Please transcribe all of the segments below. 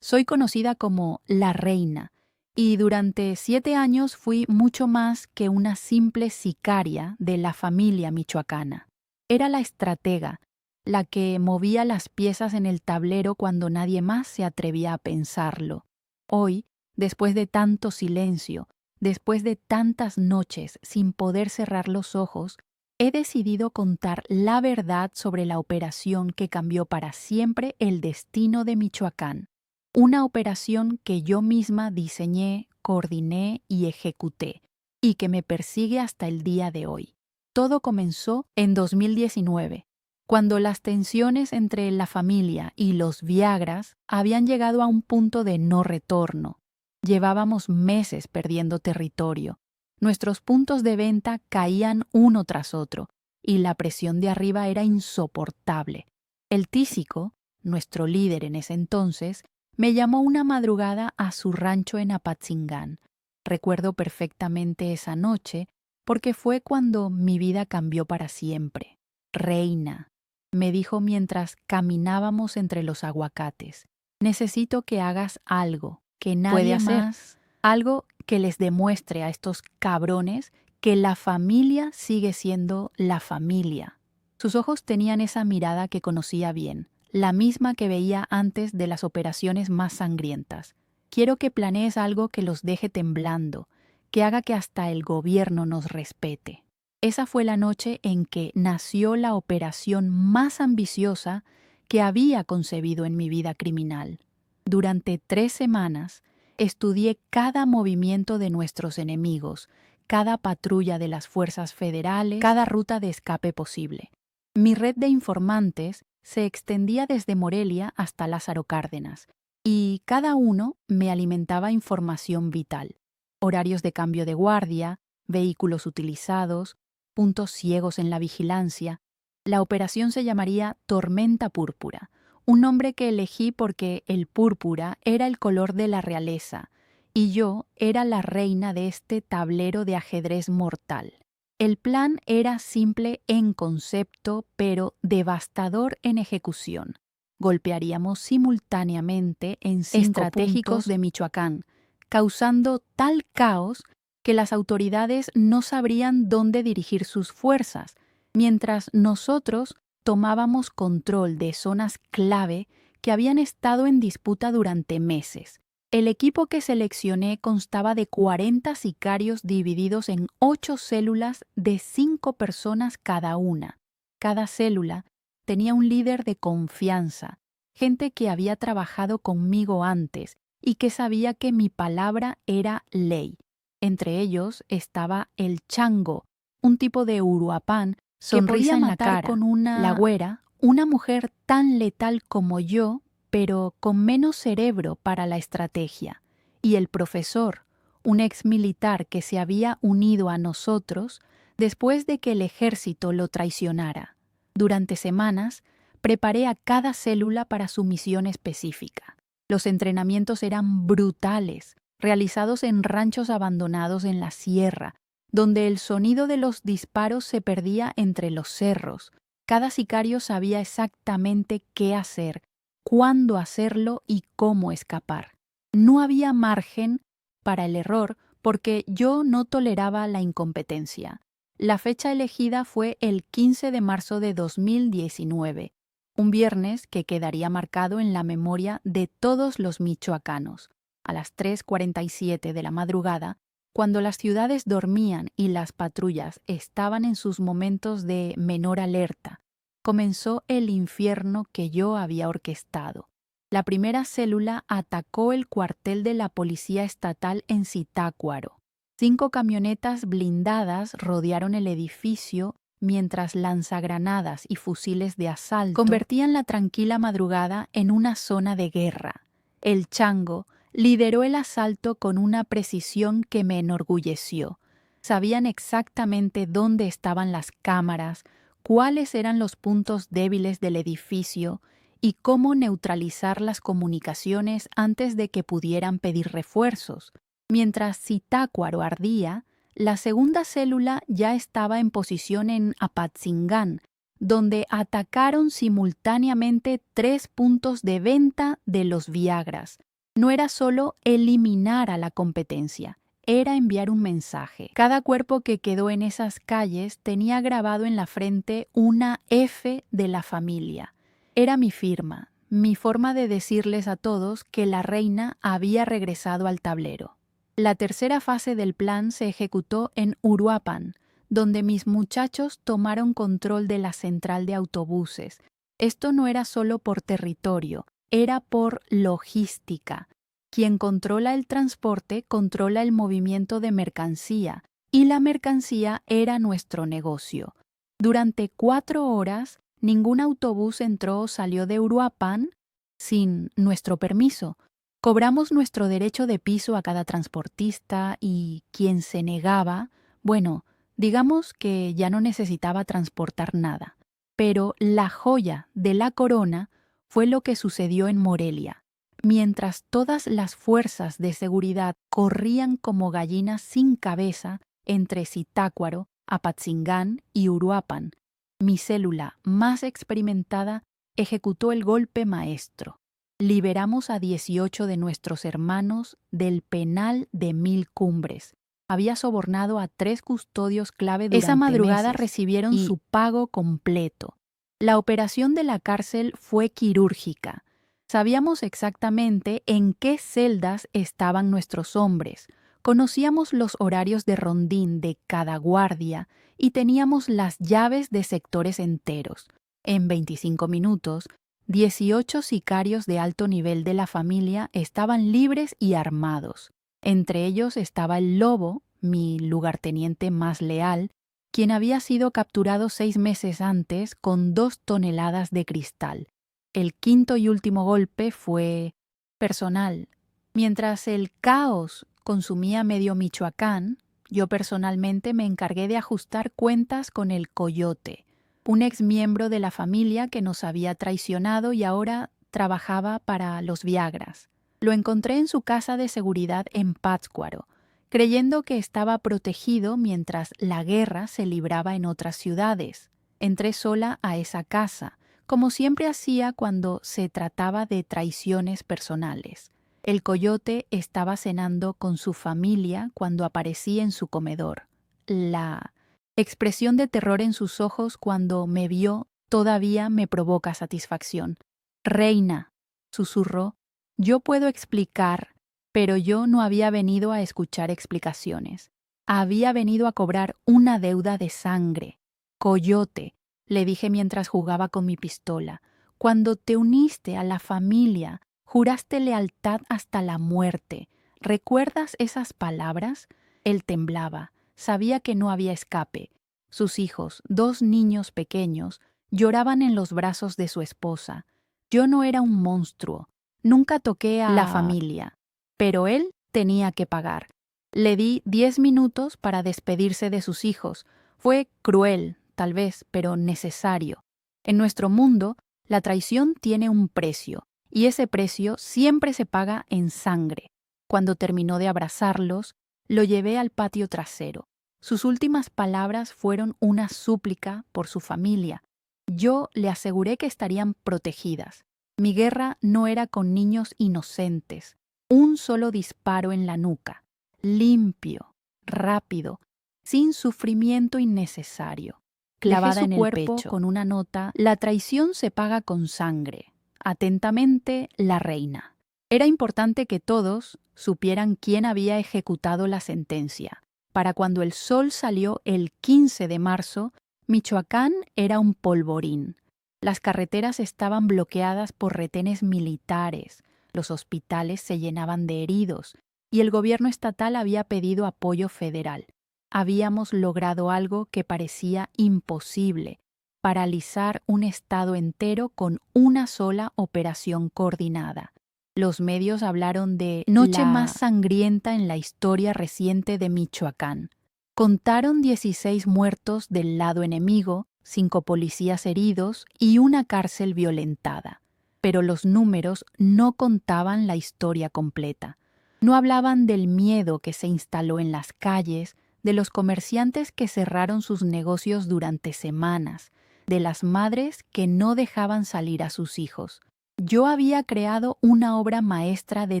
Soy conocida como la reina y durante 7 años fui mucho más que una simple sicaria de la familia michoacana. Era la estratega, la que movía las piezas en el tablero cuando nadie más se atrevía a pensarlo. Hoy, después de tanto silencio, después de tantas noches sin poder cerrar los ojos, he decidido contar la verdad sobre la operación que cambió para siempre el destino de Michoacán. Una operación que yo misma diseñé, coordiné y ejecuté, y que me persigue hasta el día de hoy. Todo comenzó en 2019, cuando las tensiones entre la familia y los Viagras habían llegado a un punto de no retorno. Llevábamos meses perdiendo territorio. Nuestros puntos de venta caían uno tras otro, y la presión de arriba era insoportable. El tísico, nuestro líder en ese entonces, me llamó una madrugada a su rancho en Apatzingán. Recuerdo perfectamente esa noche porque fue cuando mi vida cambió para siempre. Reina, me dijo mientras caminábamos entre los aguacates, necesito que hagas algo que nadie Puede hacer. más, algo que les demuestre a estos cabrones que la familia sigue siendo la familia. Sus ojos tenían esa mirada que conocía bien, la misma que veía antes de las operaciones más sangrientas. Quiero que planees algo que los deje temblando, que haga que hasta el gobierno nos respete. Esa fue la noche en que nació la operación más ambiciosa que había concebido en mi vida criminal. Durante 3 semanas estudié cada movimiento de nuestros enemigos, cada patrulla de las fuerzas federales, cada ruta de escape posible. Mi red de informantes se extendía desde Morelia hasta Lázaro Cárdenas, y cada uno me alimentaba información vital: horarios de cambio de guardia, vehículos utilizados, puntos ciegos en la vigilancia. La operación se llamaría Tormenta Púrpura, un nombre que elegí porque el púrpura era el color de la realeza, y yo era la reina de este tablero de ajedrez mortal. El plan era simple en concepto, pero devastador en ejecución. Golpearíamos simultáneamente en 5 estratégicos puntos de Michoacán, causando tal caos que las autoridades no sabrían dónde dirigir sus fuerzas, mientras nosotros tomábamos control de zonas clave que habían estado en disputa durante meses. El equipo que seleccioné constaba de 40 sicarios divididos en 8 células de 5 personas cada una. Cada célula tenía un líder de confianza, gente que había trabajado conmigo antes y que sabía que mi palabra era ley. Entre ellos estaba el Chango, un tipo de Uruapán que podía matar con la güera, una mujer tan letal como yo, pero con menos cerebro para la estrategia, y el profesor, un ex militar que se había unido a nosotros después de que el ejército lo traicionara. Durante semanas, preparé a cada célula para su misión específica. Los entrenamientos eran brutales, realizados en ranchos abandonados en la sierra, donde el sonido de los disparos se perdía entre los cerros. Cada sicario sabía exactamente qué hacer, cuándo hacerlo y cómo escapar. No había margen para el error porque yo no toleraba la incompetencia. La fecha elegida fue el 15 de marzo de 2019, un viernes que quedaría marcado en la memoria de todos los michoacanos. A las 3:47 de la madrugada, cuando las ciudades dormían y las patrullas estaban en sus momentos de menor alerta, comenzó el infierno que yo había orquestado. La primera célula atacó el cuartel de la Policía Estatal en Zitácuaro. 5 camionetas blindadas rodearon el edificio mientras lanzagranadas y fusiles de asalto convertían la tranquila madrugada en una zona de guerra. El Chango lideró el asalto con una precisión que me enorgulleció. Sabían exactamente dónde estaban las cámaras, cuáles eran los puntos débiles del edificio y cómo neutralizar las comunicaciones antes de que pudieran pedir refuerzos. Mientras Zitácuaro ardía, la segunda célula ya estaba en posición en Apatzingán, donde atacaron simultáneamente 3 puntos de venta de los Viagras. No era solo eliminar a la competencia, era enviar un mensaje. Cada cuerpo que quedó en esas calles tenía grabado en la frente una F de la familia. Era mi firma, mi forma de decirles a todos que la reina había regresado al tablero. La tercera fase del plan se ejecutó en Uruapan, donde mis muchachos tomaron control de la central de autobuses. Esto no era solo por territorio, era por logística. Quien controla el transporte controla el movimiento de mercancía, y la mercancía era nuestro negocio. Durante 4 horas, ningún autobús entró o salió de Uruapan sin nuestro permiso. Cobramos nuestro derecho de piso a cada transportista y quien se negaba, bueno, digamos que ya no necesitaba transportar nada. Pero la joya de la corona fue lo que sucedió en Morelia. Mientras todas las fuerzas de seguridad corrían como gallinas sin cabeza entre Zitácuaro, Apatzingán y Uruapan, mi célula más experimentada ejecutó el golpe maestro. Liberamos a 18 de nuestros hermanos del penal de 1000 Cumbres. Había sobornado a 3 custodios clave durante Esa madrugada meses recibieron y su pago completo. La operación de la cárcel fue quirúrgica. Sabíamos exactamente en qué celdas estaban nuestros hombres, conocíamos los horarios de rondín de cada guardia y teníamos las llaves de sectores enteros. En 25 minutos, 18 sicarios de alto nivel de la familia estaban libres y armados. Entre ellos estaba el Lobo, mi lugarteniente más leal, quien había sido capturado 6 meses antes con 2 toneladas de cristal. El quinto y último golpe fue personal. Mientras el caos consumía medio Michoacán, yo personalmente me encargué de ajustar cuentas con el Coyote, un exmiembro de la familia que nos había traicionado y ahora trabajaba para los Viagras. Lo encontré en su casa de seguridad en Pátzcuaro, creyendo que estaba protegido mientras la guerra se libraba en otras ciudades. Entré sola a esa casa, como siempre hacía cuando se trataba de traiciones personales. El Coyote estaba cenando con su familia cuando aparecí en su comedor. La expresión de terror en sus ojos cuando me vio todavía me provoca satisfacción. «Reina», susurró, «yo puedo explicar, pero yo no había venido a escuchar explicaciones. Había venido a cobrar una deuda de sangre. Coyote», le dije mientras jugaba con mi pistola, «cuando te uniste a la familia, juraste lealtad hasta la muerte. ¿Recuerdas esas palabras?» Él temblaba. Sabía que no había escape. Sus hijos, 2 niños pequeños, lloraban en los brazos de su esposa. Yo no era un monstruo. Nunca toqué a la familia. Pero él tenía que pagar. Le di 10 minutos para despedirse de sus hijos. Fue cruel, tal vez, pero necesario. En nuestro mundo, la traición tiene un precio, y ese precio siempre se paga en sangre. Cuando terminó de abrazarlos, lo llevé al patio trasero. Sus últimas palabras fueron una súplica por su familia. Yo le aseguré que estarían protegidas. Mi guerra no era con niños inocentes. Un solo disparo en la nuca, limpio, rápido, sin sufrimiento innecesario. Clavada en el pecho con una nota, «La traición se paga con sangre. Atentamente, la reina». Era importante que todos supieran quién había ejecutado la sentencia. Para cuando el sol salió el 15 de marzo, Michoacán era un polvorín. Las carreteras estaban bloqueadas por retenes militares, los hospitales se llenaban de heridos y el gobierno estatal había pedido apoyo federal. Habíamos logrado algo que parecía imposible: paralizar un estado entero con una sola operación coordinada. Los medios hablaron de noche más sangrienta en la historia reciente de Michoacán. Contaron 16 muertos del lado enemigo, 5 policías heridos y una cárcel violentada. Pero los números no contaban la historia completa. No hablaban del miedo que se instaló en las calles, de los comerciantes que cerraron sus negocios durante semanas, de las madres que no dejaban salir a sus hijos. Yo había creado una obra maestra de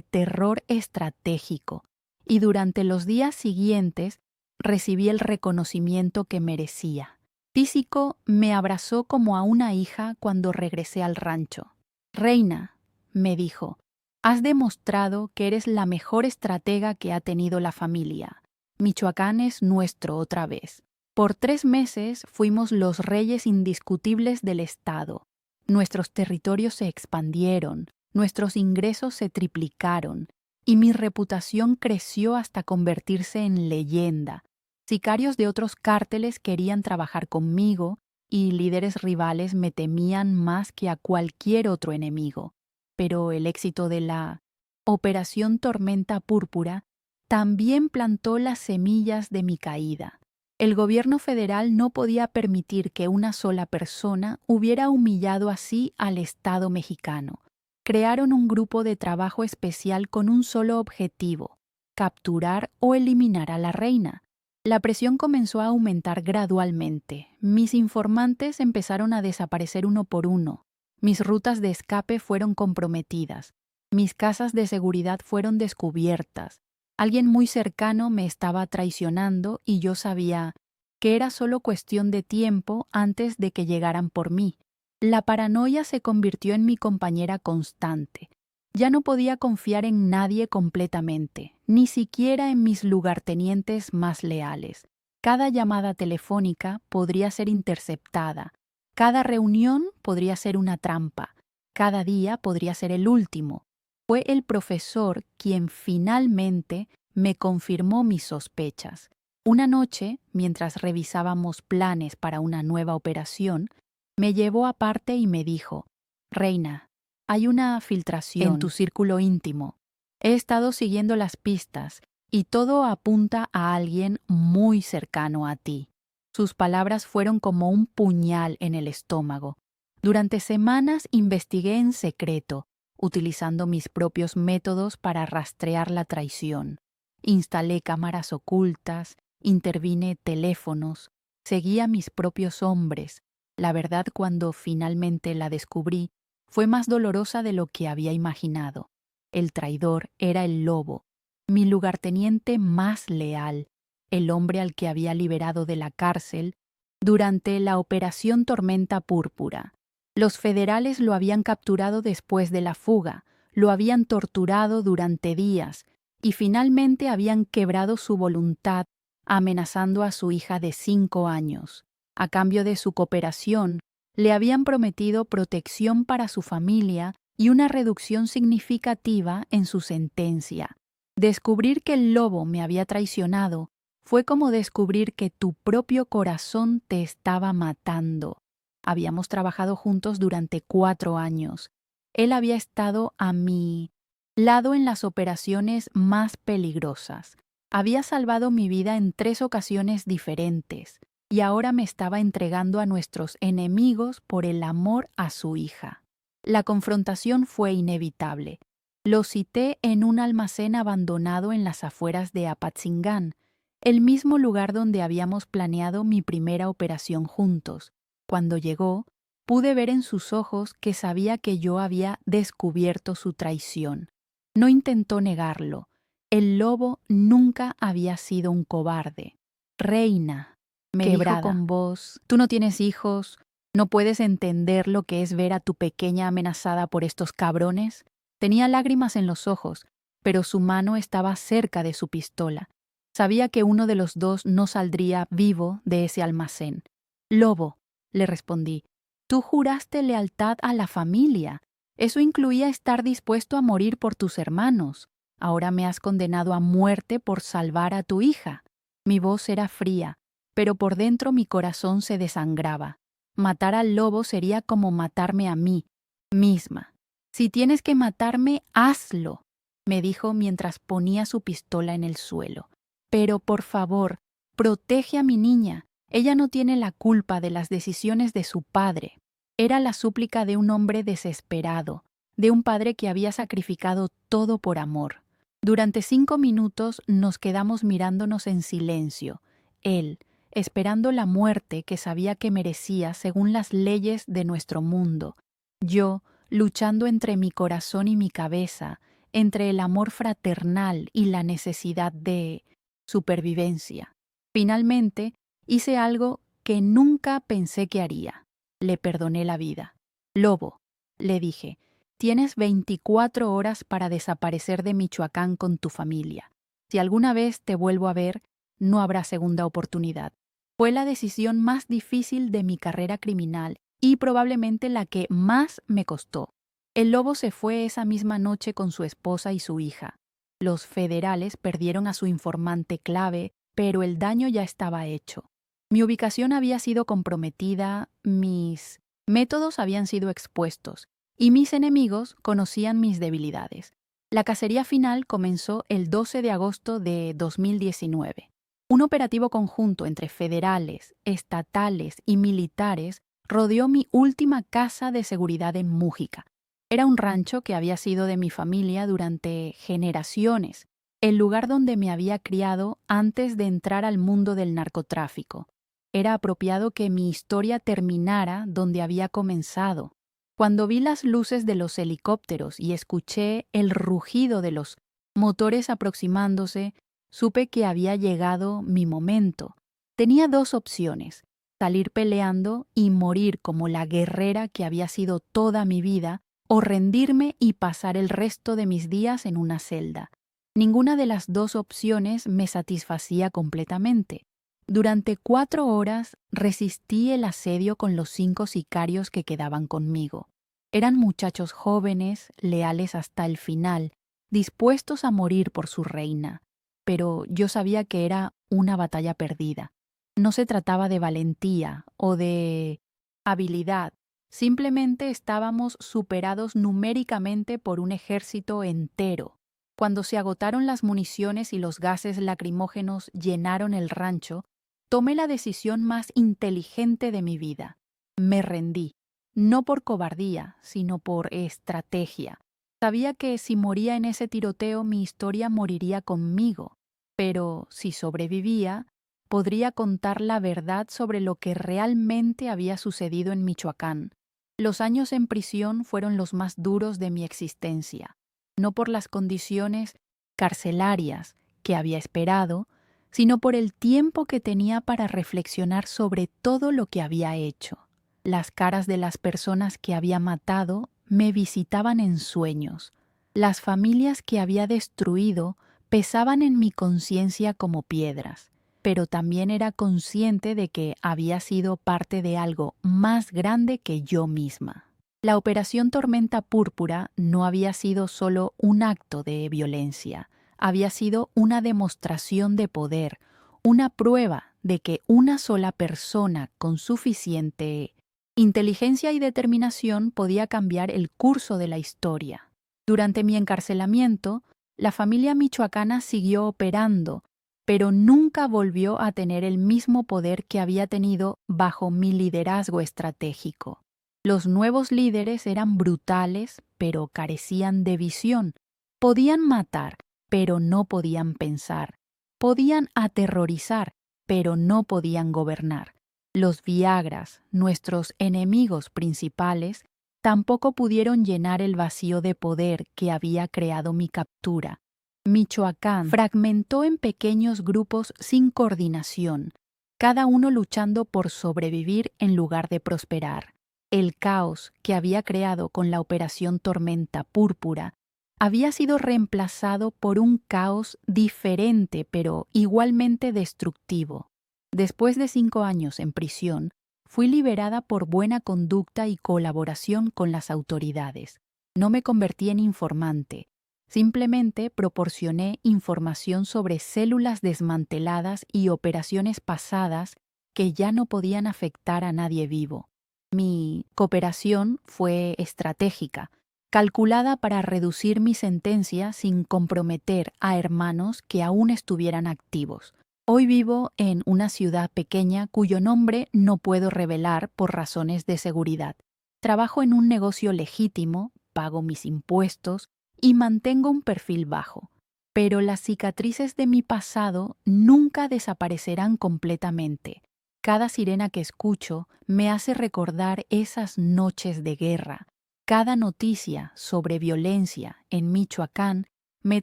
terror estratégico y durante los días siguientes recibí el reconocimiento que merecía. Tísico me abrazó como a una hija cuando regresé al rancho. Reina, me dijo, has demostrado que eres la mejor estratega que ha tenido la familia. Michoacán es nuestro otra vez. Por 3 meses fuimos los reyes indiscutibles del estado. Nuestros territorios se expandieron, nuestros ingresos se triplicaron y mi reputación creció hasta convertirse en leyenda. Sicarios de otros cárteles querían trabajar conmigo y líderes rivales me temían más que a cualquier otro enemigo. Pero el éxito de la Operación Tormenta Púrpura también plantó las semillas de mi caída. El gobierno federal no podía permitir que una sola persona hubiera humillado así al Estado mexicano. Crearon un grupo de trabajo especial con un solo objetivo: capturar o eliminar a la reina. La presión comenzó a aumentar gradualmente. Mis informantes empezaron a desaparecer uno por uno. Mis rutas de escape fueron comprometidas. Mis casas de seguridad fueron descubiertas. Alguien muy cercano me estaba traicionando y yo sabía que era solo cuestión de tiempo antes de que llegaran por mí. La paranoia se convirtió en mi compañera constante. Ya no podía confiar en nadie completamente, ni siquiera en mis lugartenientes más leales. Cada llamada telefónica podría ser interceptada. Cada reunión podría ser una trampa. Cada día podría ser el último. Fue el profesor quien finalmente me confirmó mis sospechas. Una noche, mientras revisábamos planes para una nueva operación, me llevó aparte y me dijo: Reina, hay una filtración en tu círculo íntimo. He estado siguiendo las pistas y todo apunta a alguien muy cercano a ti. Sus palabras fueron como un puñal en el estómago. Durante semanas investigué en secreto, utilizando mis propios métodos para rastrear la traición. Instalé cámaras ocultas, intervine teléfonos, seguí a mis propios hombres. La verdad, cuando finalmente la descubrí, fue más dolorosa de lo que había imaginado. El traidor era el lobo, mi lugarteniente más leal, el hombre al que había liberado de la cárcel durante la Operación Tormenta Púrpura. Los federales lo habían capturado después de la fuga, lo habían torturado durante días y finalmente habían quebrado su voluntad amenazando a su hija de 5 años. A cambio de su cooperación, le habían prometido protección para su familia y una reducción significativa en su sentencia. Descubrir que el lobo me había traicionado fue como descubrir que tu propio corazón te estaba matando. Habíamos trabajado juntos durante 4 años. Él había estado a mi lado en las operaciones más peligrosas. Había salvado mi vida en 3 ocasiones diferentes y ahora me estaba entregando a nuestros enemigos por el amor a su hija. La confrontación fue inevitable. Lo cité en un almacén abandonado en las afueras de Apatzingán, el mismo lugar donde habíamos planeado mi primera operación juntos. Cuando llegó, pude ver en sus ojos que sabía que yo había descubierto su traición. No intentó negarlo. El lobo nunca había sido un cobarde. Reina, me dijo con voz, tú no tienes hijos, no puedes entender lo que es ver a tu pequeña amenazada por estos cabrones. Tenía lágrimas en los ojos, pero su mano estaba cerca de su pistola. Sabía que uno de los dos no saldría vivo de ese almacén. Lobo, le respondí, tú juraste lealtad a la familia. Eso incluía estar dispuesto a morir por tus hermanos. Ahora me has condenado a muerte por salvar a tu hija. Mi voz era fría, pero por dentro mi corazón se desangraba. Matar al lobo sería como matarme a mí misma. Si tienes que matarme, hazlo, me dijo mientras ponía su pistola en el suelo. Pero, por favor, protege a mi niña. Ella no tiene la culpa de las decisiones de su padre. Era la súplica de un hombre desesperado, de un padre que había sacrificado todo por amor. Durante 5 minutos nos quedamos mirándonos en silencio. Él, esperando la muerte que sabía que merecía según las leyes de nuestro mundo. Yo, luchando entre mi corazón y mi cabeza, entre el amor fraternal y la necesidad de supervivencia. Finalmente, hice algo que nunca pensé que haría. Le perdoné la vida. Lobo, le dije, tienes 24 horas para desaparecer de Michoacán con tu familia. Si alguna vez te vuelvo a ver, no habrá segunda oportunidad. Fue la decisión más difícil de mi carrera criminal y probablemente la que más me costó. El lobo se fue esa misma noche con su esposa y su hija. Los federales perdieron a su informante clave, pero el daño ya estaba hecho. Mi ubicación había sido comprometida, mis métodos habían sido expuestos y mis enemigos conocían mis debilidades. La cacería final comenzó el 12 de agosto de 2019. Un operativo conjunto entre federales, estatales y militares rodeó mi última casa de seguridad en Mújica. Era un rancho que había sido de mi familia durante generaciones, el lugar donde me había criado antes de entrar al mundo del narcotráfico. Era apropiado que mi historia terminara donde había comenzado. Cuando vi las luces de los helicópteros y escuché el rugido de los motores aproximándose, supe que había llegado mi momento. Tenía dos opciones: salir peleando y morir como la guerrera que había sido toda mi vida, o rendirme y pasar el resto de mis días en una celda. Ninguna de las dos opciones me satisfacía completamente. Durante 4 horas resistí el asedio con los 5 sicarios que quedaban conmigo. Eran muchachos jóvenes, leales hasta el final, dispuestos a morir por su reina. Pero yo sabía que era una batalla perdida. No se trataba de valentía o de habilidad. Simplemente estábamos superados numéricamente por un ejército entero. Cuando se agotaron las municiones y los gases lacrimógenos llenaron el rancho, tomé la decisión más inteligente de mi vida. Me rendí, no por cobardía, sino por estrategia. Sabía que si moría en ese tiroteo mi historia moriría conmigo, pero si sobrevivía, podría contar la verdad sobre lo que realmente había sucedido en Michoacán. Los años en prisión fueron los más duros de mi existencia, no por las condiciones carcelarias que había esperado, sino por el tiempo que tenía para reflexionar sobre todo lo que había hecho. Las caras de las personas que había matado me visitaban en sueños. Las familias que había destruido pesaban en mi conciencia como piedras, pero también era consciente de que había sido parte de algo más grande que yo misma. La Operación Tormenta Púrpura no había sido solo un acto de violencia, había sido una demostración de poder, una prueba de que una sola persona con suficiente inteligencia y determinación podía cambiar el curso de la historia. Durante mi encarcelamiento, la familia michoacana siguió operando, pero nunca volvió a tener el mismo poder que había tenido bajo mi liderazgo estratégico. Los nuevos líderes eran brutales, pero carecían de visión. Podían matar, pero no podían pensar. Podían aterrorizar, pero no podían gobernar. Los Viagras, nuestros enemigos principales, tampoco pudieron llenar el vacío de poder que había creado mi captura. Michoacán fragmentó en pequeños grupos sin coordinación, cada uno luchando por sobrevivir en lugar de prosperar. El caos que había creado con la Operación Tormenta Púrpura había sido reemplazado por un caos diferente pero igualmente destructivo. Después de 5 años en prisión, fui liberada por buena conducta y colaboración con las autoridades. No me convertí en informante, simplemente proporcioné información sobre células desmanteladas y operaciones pasadas que ya no podían afectar a nadie vivo. Mi cooperación fue estratégica, calculada para reducir mi sentencia sin comprometer a hermanos que aún estuvieran activos. Hoy vivo en una ciudad pequeña cuyo nombre no puedo revelar por razones de seguridad. Trabajo en un negocio legítimo, pago mis impuestos y mantengo un perfil bajo. Pero las cicatrices de mi pasado nunca desaparecerán completamente. Cada sirena que escucho me hace recordar esas noches de guerra, Cada noticia sobre violencia en Michoacán me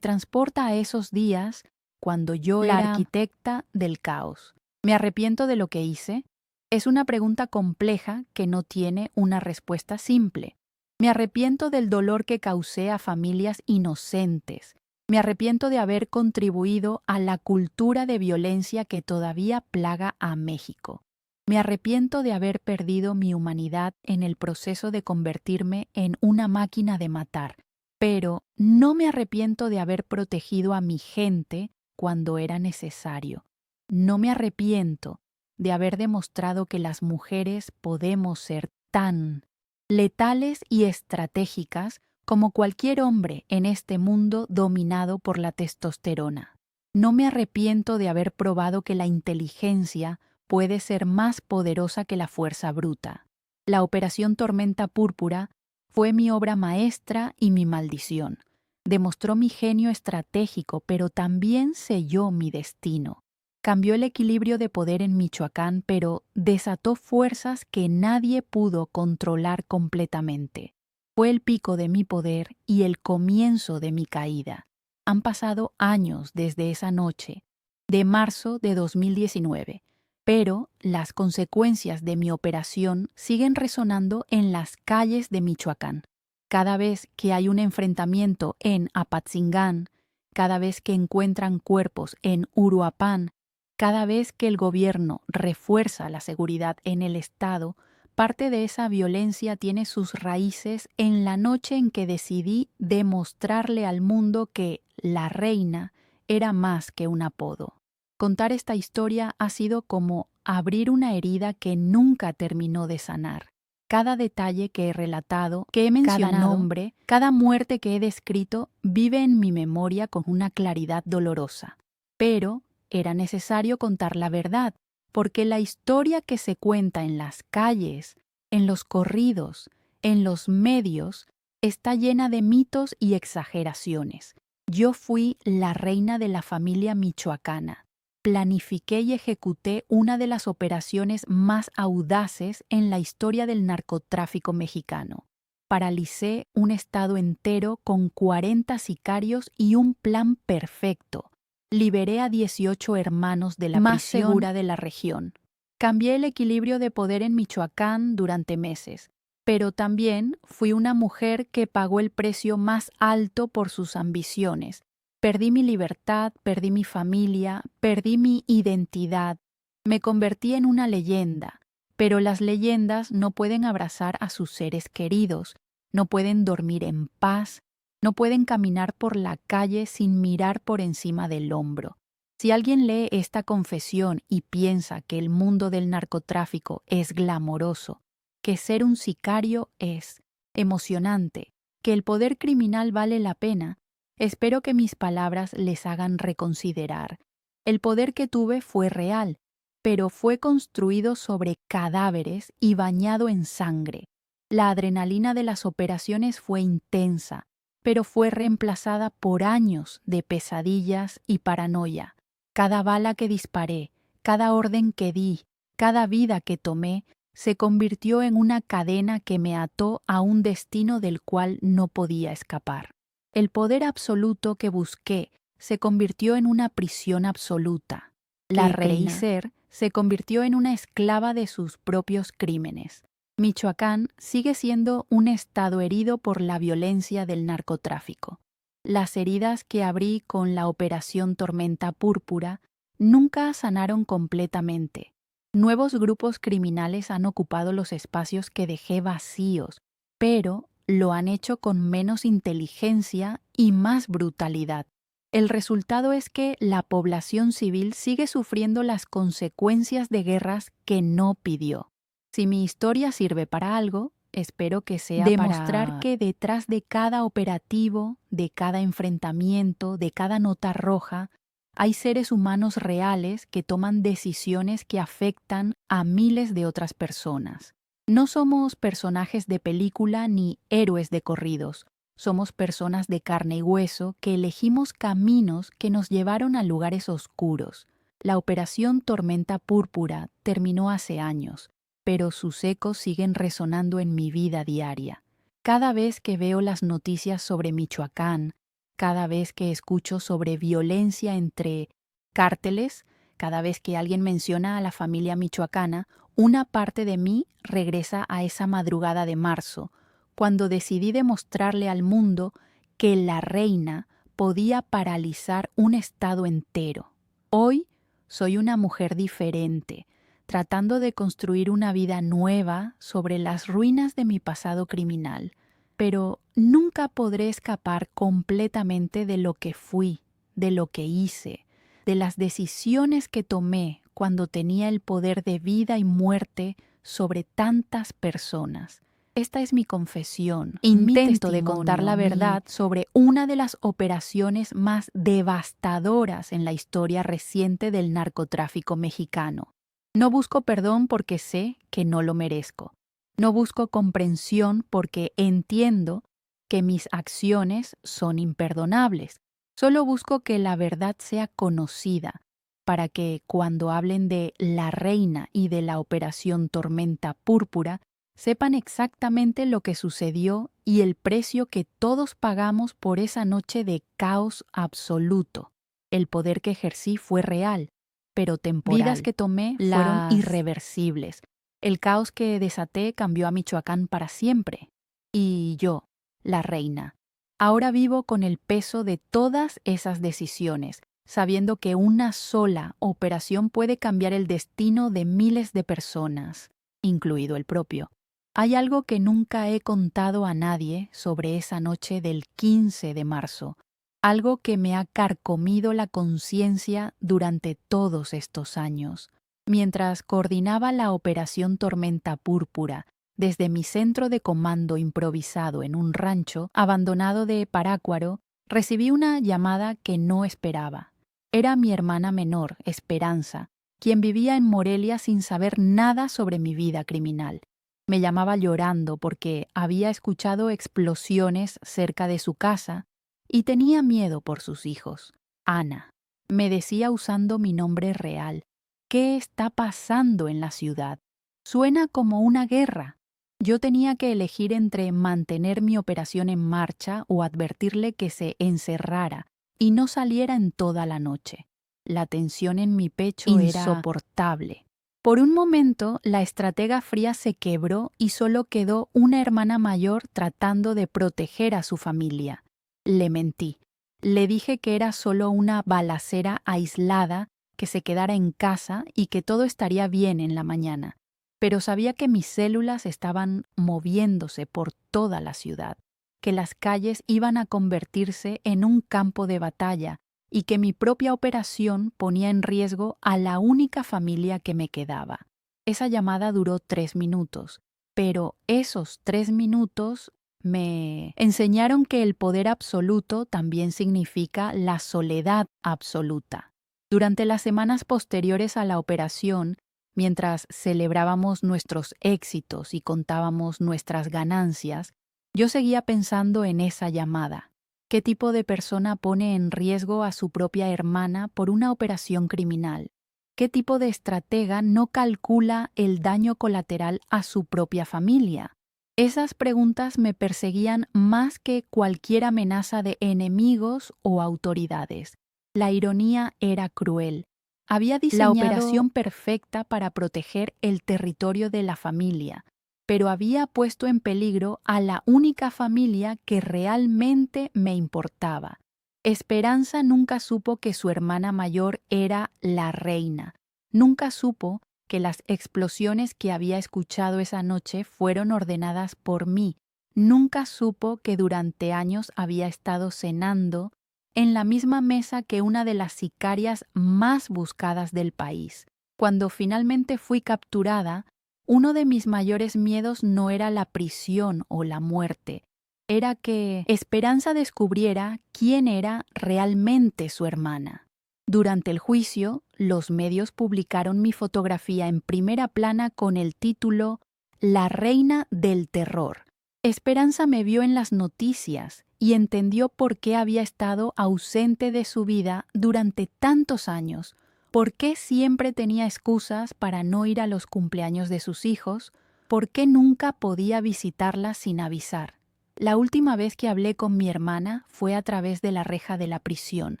transporta a esos días cuando yo era la arquitecta del caos. ¿Me arrepiento de lo que hice? Es una pregunta compleja que no tiene una respuesta simple. Me arrepiento del dolor que causé a familias inocentes. Me arrepiento de haber contribuido a la cultura de violencia que todavía plaga a México. Me arrepiento de haber perdido mi humanidad en el proceso de convertirme en una máquina de matar, pero no me arrepiento de haber protegido a mi gente cuando era necesario. No me arrepiento de haber demostrado que las mujeres podemos ser tan letales y estratégicas como cualquier hombre en este mundo dominado por la testosterona. No me arrepiento de haber probado que la inteligencia puede ser más poderosa que la fuerza bruta. La Operación Tormenta Púrpura fue mi obra maestra y mi maldición. Demostró mi genio estratégico, pero también selló mi destino. Cambió el equilibrio de poder en Michoacán, pero desató fuerzas que nadie pudo controlar completamente. Fue el pico de mi poder y el comienzo de mi caída. Han pasado años desde esa noche, de marzo de 2019, pero las consecuencias de mi operación siguen resonando en las calles de Michoacán. Cada vez que hay un enfrentamiento en Apatzingán, cada vez que encuentran cuerpos en Uruapan, cada vez que el gobierno refuerza la seguridad en el estado, parte de esa violencia tiene sus raíces en la noche en que decidí demostrarle al mundo que la reina era más que un apodo. Contar esta historia ha sido como abrir una herida que nunca terminó de sanar. Cada detalle que he relatado, que he mencionado, cada nombre, cada muerte que he descrito, vive en mi memoria con una claridad dolorosa. Pero era necesario contar la verdad, porque la historia que se cuenta en las calles, en los corridos, en los medios, está llena de mitos y exageraciones. Yo fui la reina de la familia michoacana. Planifiqué y ejecuté una de las operaciones más audaces en la historia del narcotráfico mexicano. Paralicé un estado entero con 40 sicarios y un plan perfecto. Liberé a 18 hermanos de la más prisión segura de la región. Cambié el equilibrio de poder en Michoacán durante meses, pero también fui una mujer que pagó el precio más alto por sus ambiciones. Perdí mi libertad, perdí mi familia, perdí mi identidad. Me convertí en una leyenda, pero las leyendas no pueden abrazar a sus seres queridos, no pueden dormir en paz, no pueden caminar por la calle sin mirar por encima del hombro. Si alguien lee esta confesión y piensa que el mundo del narcotráfico es glamoroso, que ser un sicario es emocionante, que el poder criminal vale la pena, espero que mis palabras les hagan reconsiderar. El poder que tuve fue real, pero fue construido sobre cadáveres y bañado en sangre. La adrenalina de las operaciones fue intensa, pero fue reemplazada por años de pesadillas y paranoia. Cada bala que disparé, cada orden que di, cada vida que tomé, se convirtió en una cadena que me ató a un destino del cual no podía escapar. El poder absoluto que busqué se convirtió en una prisión absoluta. La reina ser se convirtió en una esclava de sus propios crímenes. Michoacán sigue siendo un estado herido por la violencia del narcotráfico. Las heridas que abrí con la Operación Tormenta Púrpura nunca sanaron completamente. Nuevos grupos criminales han ocupado los espacios que dejé vacíos, pero lo han hecho con menos inteligencia y más brutalidad. El resultado es que la población civil sigue sufriendo las consecuencias de guerras que no pidió. Si mi historia sirve para algo, espero que sea demostrar que detrás de cada operativo, de cada enfrentamiento, de cada nota roja, hay seres humanos reales que toman decisiones que afectan a miles de otras personas. No somos personajes de película ni héroes de corridos. Somos personas de carne y hueso que elegimos caminos que nos llevaron a lugares oscuros. La Operación Tormenta Púrpura terminó hace años, pero sus ecos siguen resonando en mi vida diaria. Cada vez que veo las noticias sobre Michoacán, cada vez que escucho sobre violencia entre cárteles, cada vez que alguien menciona a la familia michoacana, una parte de mí regresa a esa madrugada de marzo, cuando decidí demostrarle al mundo que la reina podía paralizar un estado entero. Hoy soy una mujer diferente, tratando de construir una vida nueva sobre las ruinas de mi pasado criminal, pero nunca podré escapar completamente de lo que fui, de lo que hice, de las decisiones que tomé cuando tenía el poder de vida y muerte sobre tantas personas. Esta es mi confesión. Intento de contar la verdad sobre una de las operaciones más devastadoras en la historia reciente del narcotráfico mexicano. No busco perdón porque sé que no lo merezco. No busco comprensión porque entiendo que mis acciones son imperdonables. Solo busco que la verdad sea conocida, para que cuando hablen de la reina y de la operación Tormenta Púrpura, sepan exactamente lo que sucedió y el precio que todos pagamos por esa noche de caos absoluto. El poder que ejercí fue real, pero temporal. Vidas que tomé fueron irreversibles. El caos que desaté cambió a Michoacán para siempre. Y yo, la reina, ahora vivo con el peso de todas esas decisiones, sabiendo que una sola operación puede cambiar el destino de miles de personas, incluido el propio. Hay algo que nunca he contado a nadie sobre esa noche del 15 de marzo, algo que me ha carcomido la conciencia durante todos estos años. Mientras coordinaba la operación Tormenta Púrpura desde mi centro de comando improvisado en un rancho abandonado de Parácuaro, recibí una llamada que no esperaba. Era mi hermana menor, Esperanza, quien vivía en Morelia sin saber nada sobre mi vida criminal. Me llamaba llorando porque había escuchado explosiones cerca de su casa y tenía miedo por sus hijos. Ana, me decía usando mi nombre real. ¿Qué está pasando en la ciudad? Suena como una guerra. Yo tenía que elegir entre mantener mi operación en marcha o advertirle que se encerrara y no saliera en toda la noche. La tensión en mi pecho era insoportable. Por un momento, la estratega fría se quebró y solo quedó una hermana mayor tratando de proteger a su familia. Le mentí. Le dije que era solo una balacera aislada, que se quedara en casa y que todo estaría bien en la mañana. Pero sabía que mis células estaban moviéndose por toda la ciudad, que las calles iban a convertirse en un campo de batalla y que mi propia operación ponía en riesgo a la única familia que me quedaba. Esa llamada duró 3 minutos, pero esos 3 minutos me enseñaron que el poder absoluto también significa la soledad absoluta. Durante las semanas posteriores a la operación, mientras celebrábamos nuestros éxitos y contábamos nuestras ganancias, yo seguía pensando en esa llamada. ¿Qué tipo de persona pone en riesgo a su propia hermana por una operación criminal? ¿Qué tipo de estratega no calcula el daño colateral a su propia familia? Esas preguntas me perseguían más que cualquier amenaza de enemigos o autoridades. La ironía era cruel. Había diseñado la operación perfecta para proteger el territorio de la familia, pero había puesto en peligro a la única familia que realmente me importaba. Esperanza nunca supo que su hermana mayor era la reina. Nunca supo que las explosiones que había escuchado esa noche fueron ordenadas por mí. Nunca supo que durante años había estado cenando en la misma mesa que una de las sicarias más buscadas del país. Cuando finalmente fui capturada, uno de mis mayores miedos no era la prisión o la muerte, era que Esperanza descubriera quién era realmente su hermana. Durante el juicio, los medios publicaron mi fotografía en primera plana con el título La Reina del Terror. Esperanza me vio en las noticias y entendió por qué había estado ausente de su vida durante tantos años. ¿Por qué siempre tenía excusas para no ir a los cumpleaños de sus hijos? ¿Por qué nunca podía visitarlas sin avisar? La última vez que hablé con mi hermana fue a través de la reja de la prisión.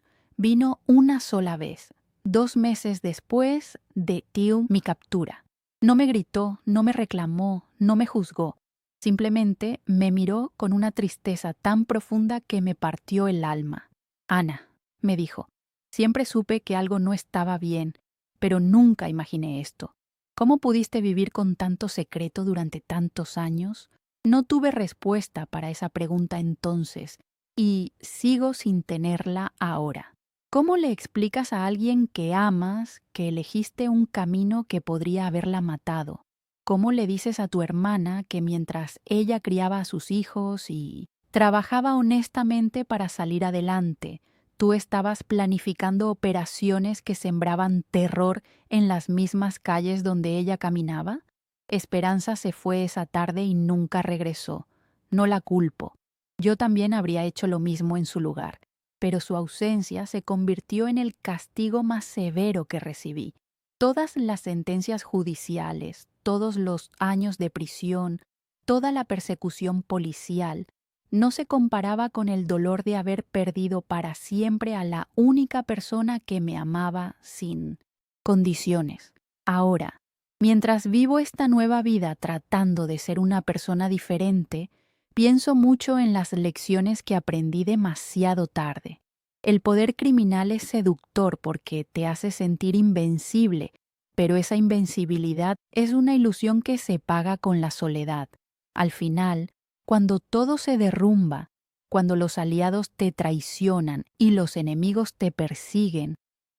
Vino una sola vez, 2 meses después de mi captura. No me gritó, no me reclamó, no me juzgó. Simplemente me miró con una tristeza tan profunda que me partió el alma. Ana, me dijo, siempre supe que algo no estaba bien, pero nunca imaginé esto. ¿Cómo pudiste vivir con tanto secreto durante tantos años? No tuve respuesta para esa pregunta entonces, y sigo sin tenerla ahora. ¿Cómo le explicas a alguien que amas que elegiste un camino que podría haberla matado? ¿Cómo le dices a tu hermana que mientras ella criaba a sus hijos y trabajaba honestamente para salir adelante, tú estabas planificando operaciones que sembraban terror en las mismas calles donde ella caminaba? Esperanza se fue esa tarde y nunca regresó. No la culpo. Yo también habría hecho lo mismo en su lugar, pero su ausencia se convirtió en el castigo más severo que recibí. Todas las sentencias judiciales, todos los años de prisión, toda la persecución policial, no se comparaba con el dolor de haber perdido para siempre a la única persona que me amaba sin condiciones. Ahora, mientras vivo esta nueva vida tratando de ser una persona diferente, pienso mucho en las lecciones que aprendí demasiado tarde. El poder criminal es seductor porque te hace sentir invencible, pero esa invencibilidad es una ilusión que se paga con la soledad. Al final, cuando todo se derrumba, cuando los aliados te traicionan y los enemigos te persiguen,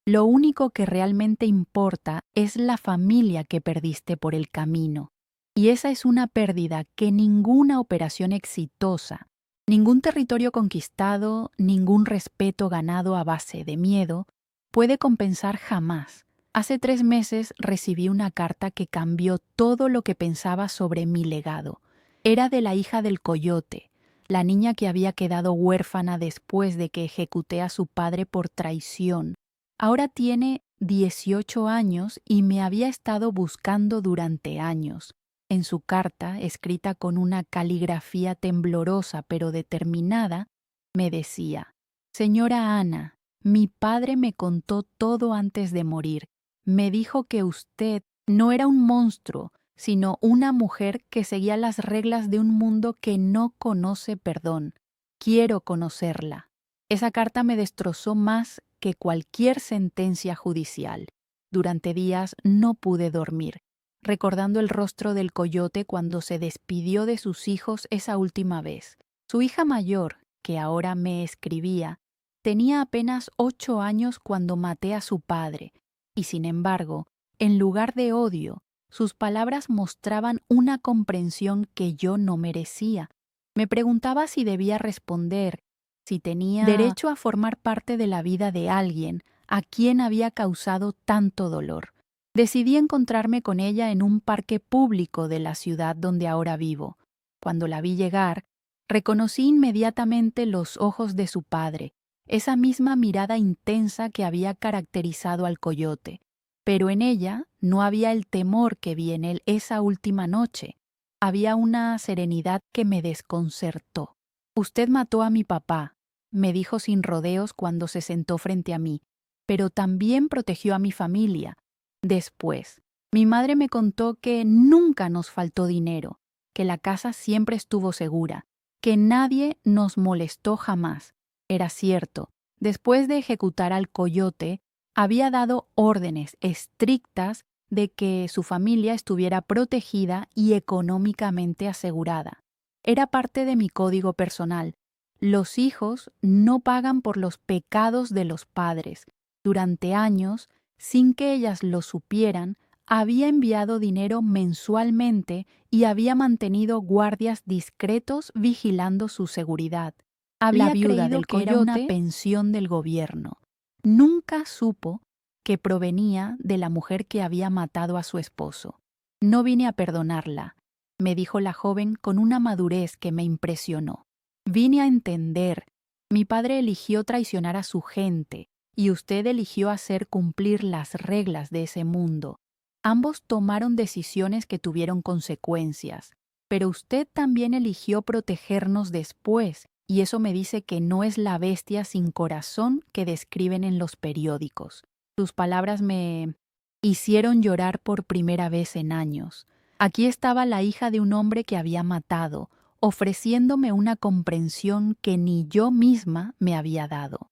lo único que realmente importa es la familia que perdiste por el camino. Y esa es una pérdida que ninguna operación exitosa, ningún territorio conquistado, ningún respeto ganado a base de miedo, puede compensar jamás. Hace 3 meses recibí una carta que cambió todo lo que pensaba sobre mi legado. Era de la hija del coyote, la niña que había quedado huérfana después de que ejecuté a su padre por traición. Ahora tiene 18 años y me había estado buscando durante años. En su carta, escrita con una caligrafía temblorosa pero determinada, me decía: «Señora Ana, mi padre me contó todo antes de morir. Me dijo que usted no era un monstruo, sino una mujer que seguía las reglas de un mundo que no conoce perdón. Quiero conocerla». Esa carta me destrozó más que cualquier sentencia judicial. Durante días no pude dormir, recordando el rostro del coyote cuando se despidió de sus hijos esa última vez. Su hija mayor, que ahora me escribía, tenía apenas 8 años cuando maté a su padre, y sin embargo, en lugar de odio, sus palabras mostraban una comprensión que yo no merecía. Me preguntaba si debía responder, si tenía derecho a formar parte de la vida de alguien a quien había causado tanto dolor. Decidí encontrarme con ella en un parque público de la ciudad donde ahora vivo. Cuando la vi llegar, reconocí inmediatamente los ojos de su padre, esa misma mirada intensa que había caracterizado al coyote. Pero en ella no había el temor que vi en él esa última noche. Había una serenidad que me desconcertó. «Usted mató a mi papá», me dijo sin rodeos cuando se sentó frente a mí, «pero también protegió a mi familia». Después, mi madre me contó que nunca nos faltó dinero, que la casa siempre estuvo segura, que nadie nos molestó jamás. Era cierto, después de ejecutar al coyote, había dado órdenes estrictas de que su familia estuviera protegida y económicamente asegurada. Era parte de mi código personal. Los hijos no pagan por los pecados de los padres. Durante años, sin que ellas lo supieran, había enviado dinero mensualmente y había mantenido guardias discretos vigilando su seguridad. Había creído que era una pensión del gobierno. Nunca supo que provenía de la mujer que había matado a su esposo. «No vine a perdonarla», me dijo la joven con una madurez que me impresionó. «Vine a entender. Mi padre eligió traicionar a su gente y usted eligió hacer cumplir las reglas de ese mundo. Ambos tomaron decisiones que tuvieron consecuencias. Pero usted también eligió protegernos después, y eso me dice que no es la bestia sin corazón que describen en los periódicos. Sus palabras me hicieron llorar por primera vez en años. Aquí estaba la hija de un hombre que había matado, ofreciéndome una comprensión que ni yo misma me había dado.